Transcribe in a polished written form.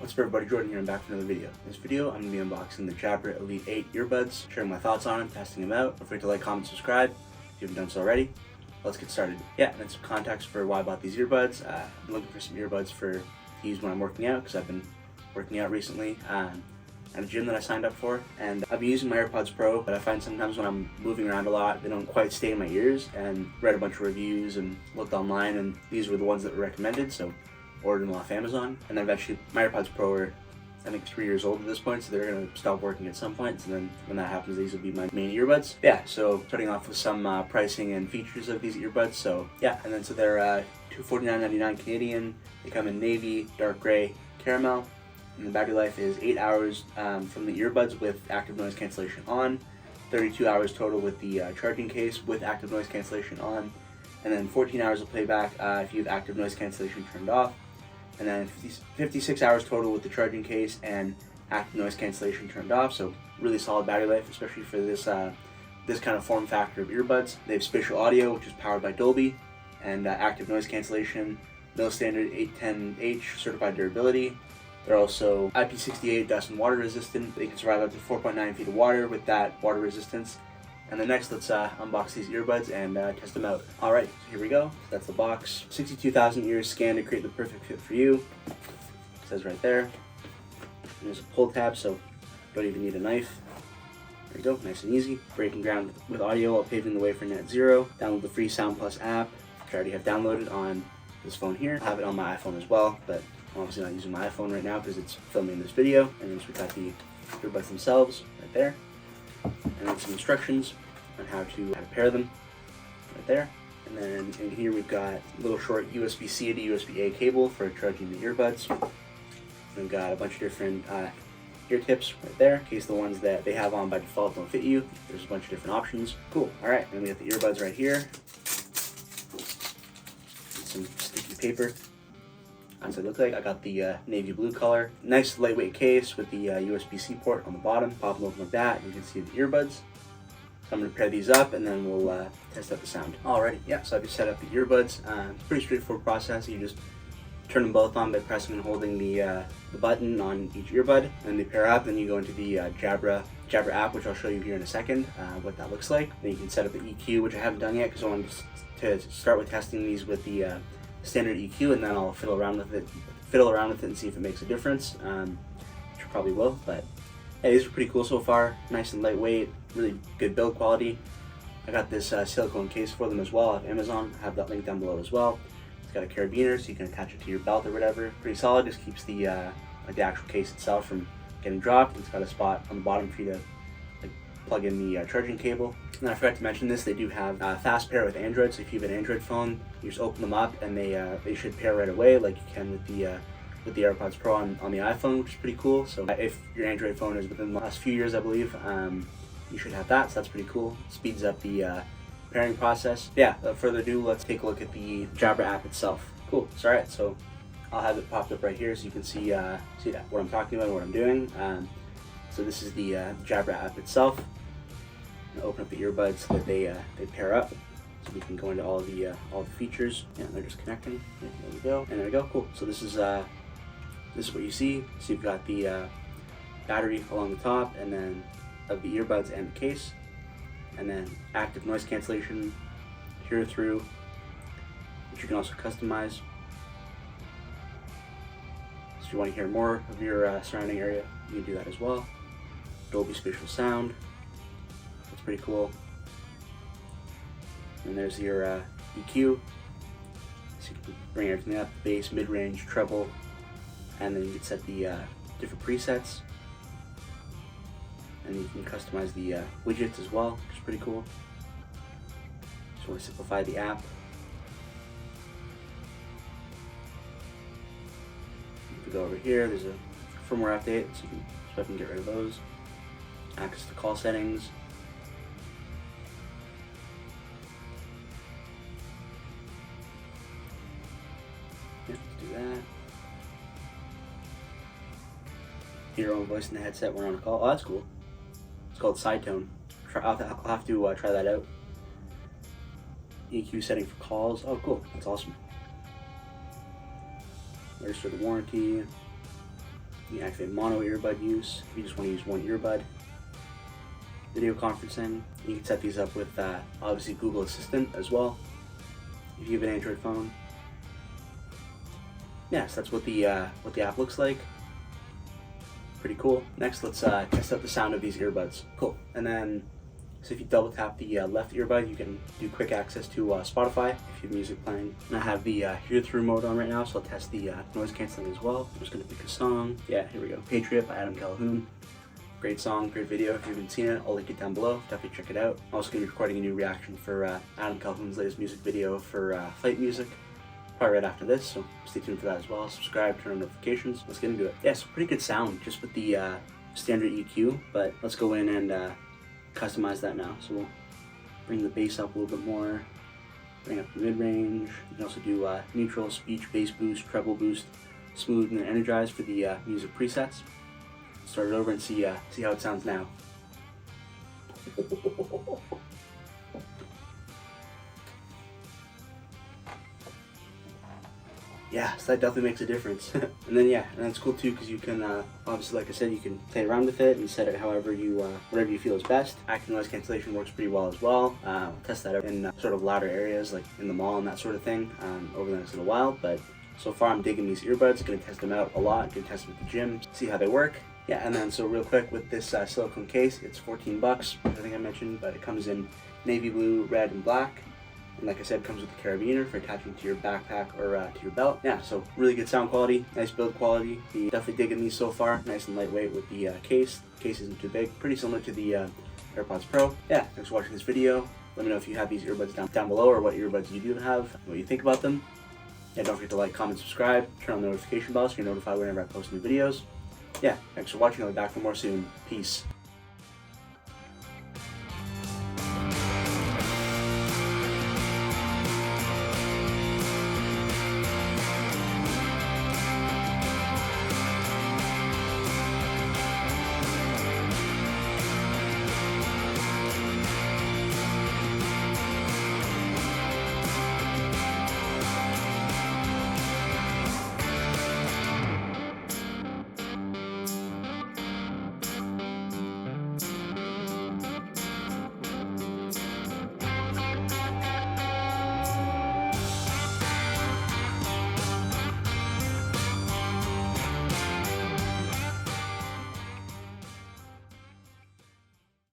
What's up everybody, Jordan here and back for another video. In this video, I'm going to be unboxing the Jabra Elite 8 earbuds, sharing my thoughts on them, testing them out. Don't forget to like, comment, subscribe if you haven't done so already. Let's get started. Yeah, and some context for why I bought these earbuds. I've been looking for some earbuds to use when I'm working out, because I've been working out recently at a gym that I signed up for. And I've been using my AirPods Pro, but I find sometimes when I'm moving around a lot, they don't quite stay in my ears, and read a bunch of reviews and looked online, and these were the ones that were recommended, so ordered them off Amazon. And then eventually my AirPods Pro are, I think, 3 years old at this point, so they're going to stop working at some point. And then when that happens, these will be my main earbuds. Yeah, so starting off with some pricing and features of these earbuds. So yeah, and then so they're $249.99 Canadian. They come in navy, dark gray, caramel. And the battery life is 8 hours from the earbuds with active noise cancellation on, 32 hours total with the charging case with active noise cancellation on, and then 14 hours of playback if you have active noise cancellation turned off, and then 56 hours total with the charging case and active noise cancellation turned off. So really solid battery life, especially for this this kind of form factor of earbuds. They have spatial audio, which is powered by Dolby, and active noise cancellation, mil standard 810H certified durability. They're also IP68 dust and water resistant. They can survive up to 4.9 feet of water with that water resistance. And then next, let's unbox these earbuds and test them out. All right, so here we go. So that's the box. 62,000 ears scanned to create the perfect fit for you. It says right there. And there's a pull tab, so you don't even need a knife. There you go, nice and easy. Breaking ground with audio while paving the way for net zero. Download the free Sound Plus app, which I already have downloaded on this phone here. I have it on my iPhone as well, but I'm obviously not using my iPhone right now because it's filming this video. And then we got the earbuds themselves right there, and then some instructions on how to pair them right there. And then in here we've got a little short USB-C to USB-A cable for charging the earbuds. We've got a bunch of different ear tips right there, in case the ones that they have on by default don't fit you. There's a bunch of different options. Cool. All right, and we got the earbuds right here. Some sticky paper. As they look like, I got the navy blue color. Nice lightweight case with the USB-C port on the bottom. Pop them open like that, and you can see the earbuds. So I'm going to pair these up, and then we'll test out the sound. Alrighty, yeah, so I've just set up the earbuds. It's a pretty straightforward process. You just turn them both on by pressing and holding the button on each earbud, and they pair up. Then you go into the Jabra app, which I'll show you here in a second, what that looks like. Then you can set up the EQ, which I haven't done yet because I wanted to start with testing these with the standard EQ, and then I'll fiddle around with it and see if it makes a difference, which probably will. But hey, these are pretty cool so far. Nice and lightweight, really good build quality. I got this silicone case for them as well off Amazon. I have that link down below as well. It's got a carabiner, so you can attach it to your belt or whatever. Pretty solid. Just keeps the actual case itself from getting dropped. It's got a spot on the bottom for you to plug in the charging cable. And I forgot to mention this, they do have fast pair with Android, so if you have an Android phone, you just open them up and they should pair right away, like you can with the AirPods Pro on the iPhone, which is pretty cool. So if your Android phone is within the last few years, I believe, you should have that, so that's pretty cool. Speeds up the pairing process. Yeah, without further ado, let's take a look at the Jabra app itself. Cool, so alright, so I'll have it popped up right here so you can see what I'm talking about and what I'm doing. So this is the Jabra app itself. I'm gonna open up the earbuds so that they pair up, so we can go into all the features. Yeah, they're just connecting. There we go, and there we go. Cool. So this is what you see. So you've got the battery along the top, and then of the earbuds and the case, and then active noise cancellation here through, which you can also customize. So if you want to hear more of your surrounding area, you can do that as well. Dolby spatial sound. That's pretty cool. And there's your EQ. So you can bring everything up, bass, mid-range, treble, and then you can set the different presets. And you can customize the widgets as well, which is pretty cool. Just want to simplify the app. If we go over here, there's a firmware update, so I can get rid of those. Access to call settings. Yeah, let's do that. Hear your own voice in the headset when on a call. Oh, that's cool. It's called side tone. I'll have to try that out. EQ setting for calls. Oh, cool. That's awesome. Register the warranty. You can activate mono earbud use if you just want to use one earbud. Video conferencing, you can set these up with obviously Google Assistant as well if you have an Android phone. Yeah, so that's what the app looks like. Pretty cool. Next, let's test out the sound of these earbuds. Cool. And then, so if you double tap the left earbud, you can do quick access to Spotify if you have music playing. And I have the hear through mode on right now, so I'll test the noise canceling as well. I'm just gonna pick a song. Yeah, here we go. Patriot by Adam Calhoun. Great song, great video. If you haven't seen it, I'll link it down below. Definitely check it out. I'm also gonna be recording a new reaction for Adam Calhoun's latest music video for Fight Music. Probably right after this, so stay tuned for that as well. Subscribe, turn on notifications. Let's get into it. Yeah, so pretty good sound just with the standard EQ, but let's go in and customize that now. So we'll bring the bass up a little bit more, bring up the mid-range. You can also do neutral, speech, bass boost, treble boost, smooth, and then energize for the music presets. Start it over and see how it sounds now. Yeah, so that definitely makes a difference. And then and that's cool too because you can obviously, like I said, you can play around with it and set it however you whatever you feel is best. Active noise cancellation works pretty well as well. We'll test that out in sort of louder areas like in the mall and that sort of thing over the next little while. But so far I'm digging these earbuds. Gonna test them out a lot. Gonna test them at the gym, see how they work. Yeah, and then so real quick with this silicone case, it's 14 bucks. I think I mentioned, but it comes in navy blue, red, and black. And like I said, it comes with a carabiner for attaching to your backpack or to your belt. Yeah, so really good sound quality, nice build quality. Definitely digging these so far. Nice and lightweight with the case. The case isn't too big. Pretty similar to the AirPods Pro. Yeah, thanks for watching this video. Let me know if you have these earbuds down below or what earbuds you do have, what you think about them. Yeah, don't forget to like, comment, subscribe, turn on the notification bell so you're notified whenever I post new videos. Yeah, thanks for watching. I'll be back for more soon. Peace.